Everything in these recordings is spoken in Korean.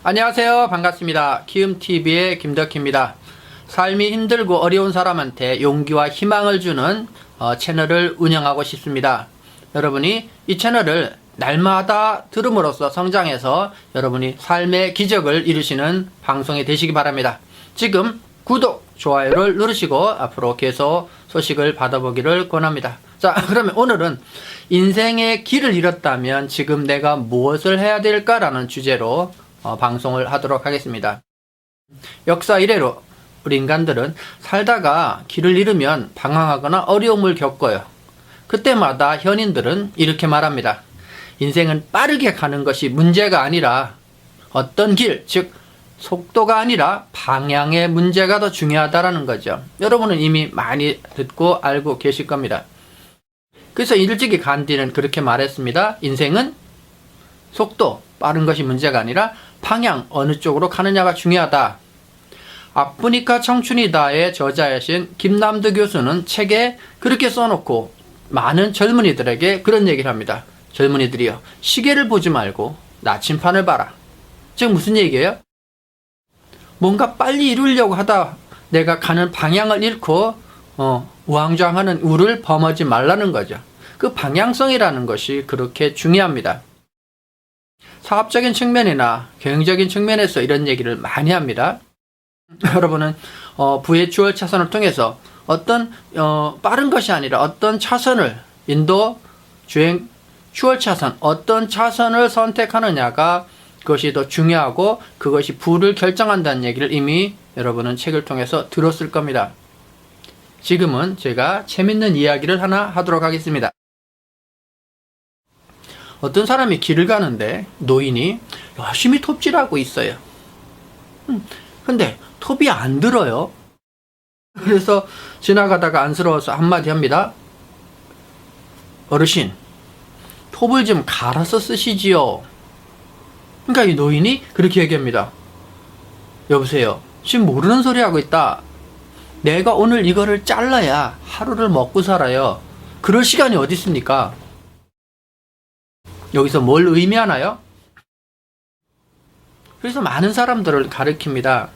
안녕하세요. 반갑습니다. 키움TV의 김덕희입니다. 삶이 힘들고 어려운 사람한테 용기와 희망을 주는 채널을 운영하고 싶습니다. 여러분이 이 채널을 날마다 들음으로써 성장해서 여러분이 삶의 기적을 이루시는 방송이 되시기 바랍니다. 지금 구독, 좋아요를 누르시고 앞으로 계속 소식을 받아보기를 권합니다. 자, 그러면 오늘은 인생의 길을 잃었다면 지금 내가 무엇을 해야 될까라는 주제로 방송을 하도록 하겠습니다. 역사 이래로 우리 인간들은 살다가 길을 잃으면 방황하거나 어려움을 겪어요. 그때마다 현인들은 이렇게 말합니다. 인생은 빠르게 가는 것이 문제가 아니라 어떤 길, 즉 속도가 아니라 방향의 문제가 더 중요하다라는 거죠. 여러분은 이미 많이 듣고 알고 계실 겁니다. 그래서 일찍이 간디는 그렇게 말했습니다. 인생은 속도, 빠른 것이 문제가 아니라 방향, 어느 쪽으로 가느냐가 중요하다. 아프니까 청춘이다의 저자이신 김남두 교수는 책에 그렇게 써놓고 많은 젊은이들에게 그런 얘기를 합니다. 젊은이들이요, 시계를 보지 말고 나침판을 봐라. 즉 무슨 얘기예요? 뭔가 빨리 이루려고 하다 내가 가는 방향을 잃고 우왕좌왕하는 우를 범하지 말라는 거죠. 그 방향성이라는 것이 그렇게 중요합니다. 사업적인 측면이나 경영적인 측면에서 이런 얘기를 많이 합니다. 여러분은 부의 주얼 차선을 통해서 어떤 빠른 것이 아니라 어떤 차선을 인도 주행 주얼 차선 어떤 차선을 선택하느냐가 그것이 더 중요하고 그것이 부를 결정한다는 얘기를 이미 여러분은 책을 통해서 들었을 겁니다. 지금은 제가 재밌는 이야기를 하나 하도록 하겠습니다. 어떤 사람이 길을 가는데 노인이 열심히 톱질하고 있어요. 근데 톱이 안 들어요. 그래서 지나가다가 안쓰러워서 한마디 합니다. 어르신, 톱을 좀 갈아서 쓰시지요. 그러니까 이 노인이 그렇게 얘기합니다. 여보세요, 지금 모르는 소리 하고 있다. 내가 오늘 이거를 잘라야 하루를 먹고 살아요. 그럴 시간이 어디 있습니까? 여기서 뭘 의미하나요? 그래서 많은 사람들을 가르칩니다.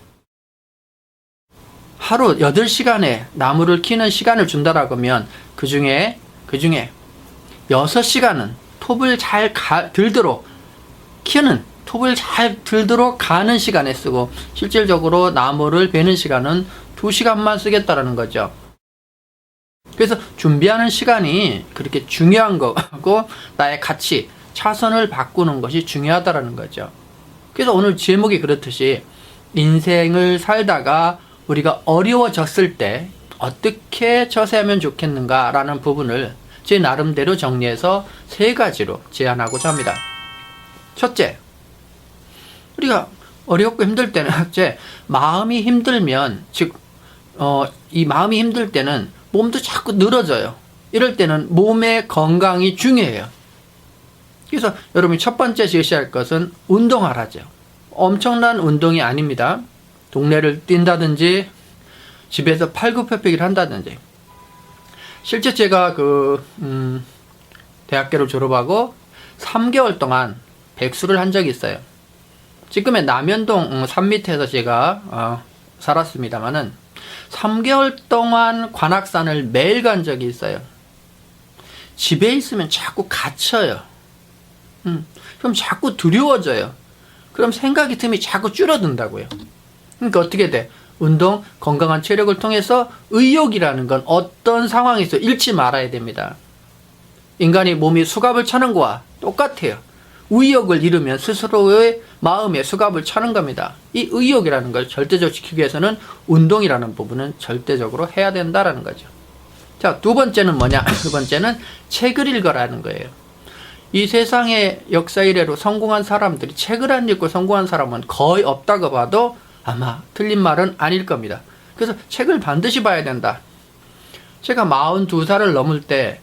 하루 8시간에 나무를 키는 시간을 준다라고 하면 그 중에 6시간은 톱을 잘 들도록 키우는 톱을 잘 들도록 가는 시간에 쓰고 실질적으로 나무를 베는 시간은 2시간만 쓰겠다라는 거죠. 그래서 준비하는 시간이 그렇게 중요한 거고 나의 가치, 차선을 바꾸는 것이 중요하다라는 거죠. 그래서 오늘 제목이 그렇듯이 인생을 살다가 우리가 어려워졌을 때 어떻게 처세하면 좋겠는가라는 부분을 제 나름대로 정리해서 3가지로 제안하고자 합니다. 첫째, 우리가 어렵고 힘들 때는 마음이 힘들면 이 마음이 힘들 때는 몸도 자꾸 늘어져요. 이럴 때는 몸의 건강이 중요해요. 그래서 여러분이 첫 번째 제시할 것은 운동하라죠. 엄청난 운동이 아닙니다. 동네를 뛴다든지 집에서 팔굽혀펴기를 한다든지. 실제 제가 대학교를 졸업하고 3개월 동안 백수를 한 적이 있어요. 지금의 남현동 산 밑에서 제가 살았습니다만은 3개월 동안 관악산을 매일 간 적이 있어요. 집에 있으면 자꾸 갇혀요. 그럼 자꾸 두려워져요. 그럼 생각의 틈이 자꾸 줄어든다고요. 그러니까 어떻게 돼? 운동, 건강한 체력을 통해서 의욕이라는 건 어떤 상황에서 잃지 말아야 됩니다. 인간이 몸이 수갑을 차는 거와 똑같아요. 의욕을 잃으면 스스로의 마음에 수갑을 차는 겁니다. 이 의욕이라는 걸 절대적으로 지키기 위해서는 운동이라는 부분은 절대적으로 해야 된다라는 거죠. 자, 두 번째는 뭐냐? 두 번째는 책을 읽어라는 거예요. 이 세상의 역사 이래로 성공한 사람들이 책을 안 읽고 성공한 사람은 거의 없다고 봐도 아마 틀린 말은 아닐 겁니다. 그래서 책을 반드시 봐야 된다. 제가 42살을 넘을 때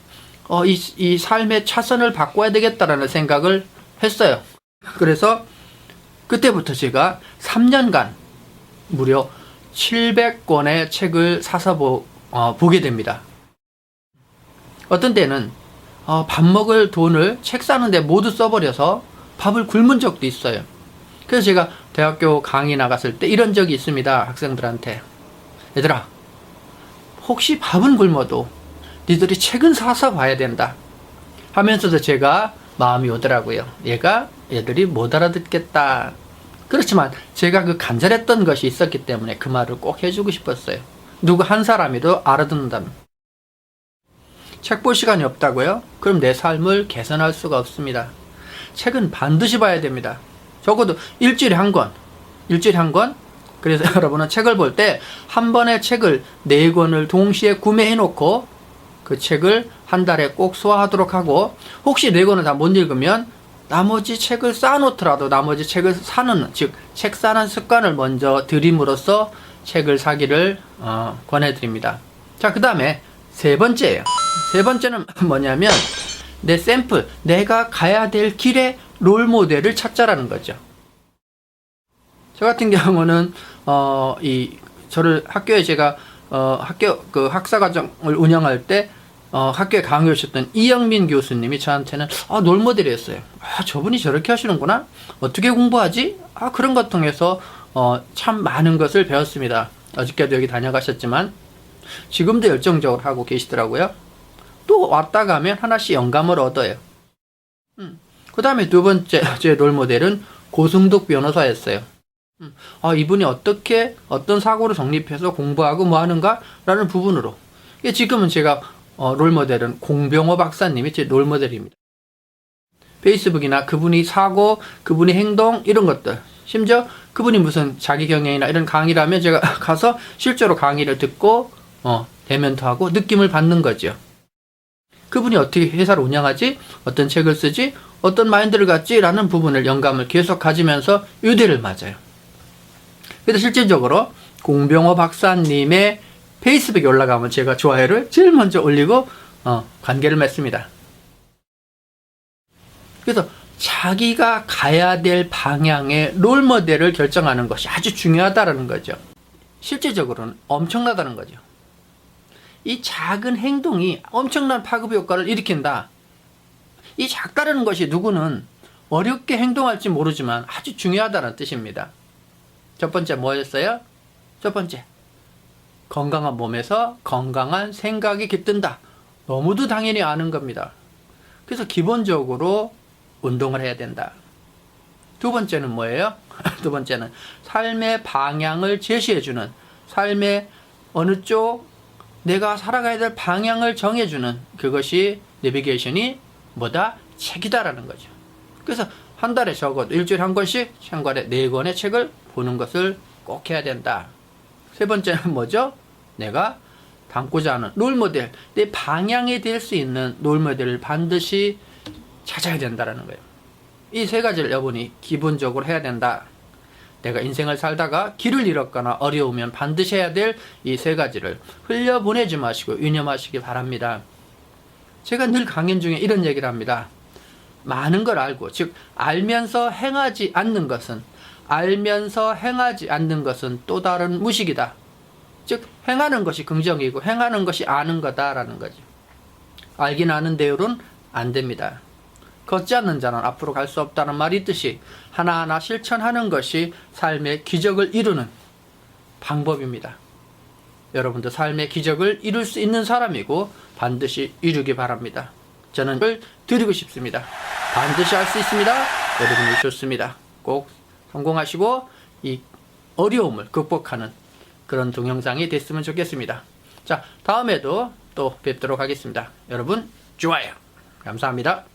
이 삶의 차선을 바꿔야 되겠다라는 생각을 했어요. 그래서 그때부터 제가 3년간 무려 700권의 책을 사서 보게 됩니다. 어떤 때는 밥 먹을 돈을 책 사는데 모두 써버려서 밥을 굶은 적도 있어요. 그래서 제가 대학교 강의 나갔을 때 이런 적이 있습니다. 학생들한테. 얘들아, 혹시 밥은 굶어도 니들이 책은 사서 봐야 된다 하면서도 제가 마음이 오더라고요. 얘들이 못 알아듣겠다. 그렇지만 제가 그 간절했던 것이 있었기 때문에 그 말을 꼭 해주고 싶었어요. 누구 한 사람이도 알아듣는다면. 책 볼 시간이 없다고요? 그럼 내 삶을 개선할 수가 없습니다. 책은 반드시 봐야 됩니다. 적어도 일주일에 한 권. 그래서 여러분은 책을 볼 때 한 번에 책을 4권을 동시에 구매해 놓고 그 책을 한 달에 꼭 소화하도록 하고, 혹시 4권을 다 못 읽으면 나머지 책을 쌓아놓더라도 나머지 책을 사는, 즉 책 사는 습관을 먼저 들임으로써 책을 사기를 권해드립니다. 자, 그 다음에 세 번째예요. 세 번째는 뭐냐면 내 샘플, 내가 가야 될 길의 롤모델을 찾자라는 거죠. 저 같은 경우는 저를 학교에 제가 학교 그 학사과정을 운영할 때 학교에 강의 오셨던 이영민 교수님이 저한테는 롤모델이었어요. 저분이 저렇게 하시는구나. 어떻게 공부하지? 그런 것 통해서 참 많은 것을 배웠습니다. 어저께도 여기 다녀가셨지만 지금도 열정적으로 하고 계시더라고요. 또 왔다 가면 하나씩 영감을 얻어요. 그 다음에 두 번째 제 롤모델은 고승득 변호사였어요. 이분이 어떤 사고를 정립해서 공부하고 뭐 하는가? 라는 부분으로. 지금은 제가 롤모델은 공병호 박사님이 제 롤모델입니다. 페이스북이나 그분이 사고, 그분이 행동, 이런 것들. 심지어 그분이 무슨 자기 경영이나 이런 강의를 하면 제가 가서 실제로 강의를 듣고, 대면토하고 느낌을 받는 거죠. 그분이 어떻게 회사를 운영하지? 어떤 책을 쓰지? 어떤 마인드를 갖지? 라는 부분을 영감을 계속 가지면서 유대를 맞아요. 그래서 실질적으로 공병호 박사님의 페이스북에 올라가면 제가 좋아요를 제일 먼저 올리고 관계를 맺습니다. 그래서 자기가 가야 될 방향의 롤모델을 결정하는 것이 아주 중요하다는 거죠. 실질적으로는 엄청나다는 거죠. 이 작은 행동이 엄청난 파급 효과를 일으킨다. 이 작다라는 것이 누구는 어렵게 행동할지 모르지만 아주 중요하다는 뜻입니다. 첫 번째 뭐였어요? 첫 번째, 건강한 몸에서 건강한 생각이 깃든다. 너무도 당연히 아는 겁니다. 그래서 기본적으로 운동을 해야 된다. 두 번째는 뭐예요? 두 번째는 삶의 방향을 제시해주는, 삶의 어느 쪽 내가 살아가야 될 방향을 정해주는, 그것이 내비게이션이 뭐다? 책이다라는 거죠. 그래서 한 달에 적어도 일주일에 한 권씩 참고에 4권의 책을 보는 것을 꼭 해야 된다. 세 번째는 뭐죠? 내가 닮고자 하는 롤모델, 내 방향이 될 수 있는 롤모델을 반드시 찾아야 된다는 거예요. 이 세 가지를 여러분이 기본적으로 해야 된다. 내가 인생을 살다가 길을 잃었거나 어려우면 반드시 해야 될 이 세 가지를 흘려보내지 마시고 유념하시기 바랍니다. 제가 늘 강연 중에 이런 얘기를 합니다. 많은 걸 알고, 즉 알면서 행하지 않는 것은 또 다른 무식이다. 즉 행하는 것이 긍정이고 행하는 것이 아는 거다라는 거죠. 알긴 아는 대로는 안 됩니다. 걷지 않는 자는 앞으로 갈 수 없다는 말이 있듯이 하나하나 실천하는 것이 삶의 기적을 이루는 방법입니다. 여러분도 삶의 기적을 이룰 수 있는 사람이고 반드시 이루기 바랍니다. 저는 이걸 드리고 싶습니다. 반드시 할 수 있습니다. 여러분이 좋습니다. 꼭 성공하시고 이 어려움을 극복하는 그런 동영상이 됐으면 좋겠습니다. 자, 다음에도 또 뵙도록 하겠습니다. 여러분, 좋아요. 감사합니다.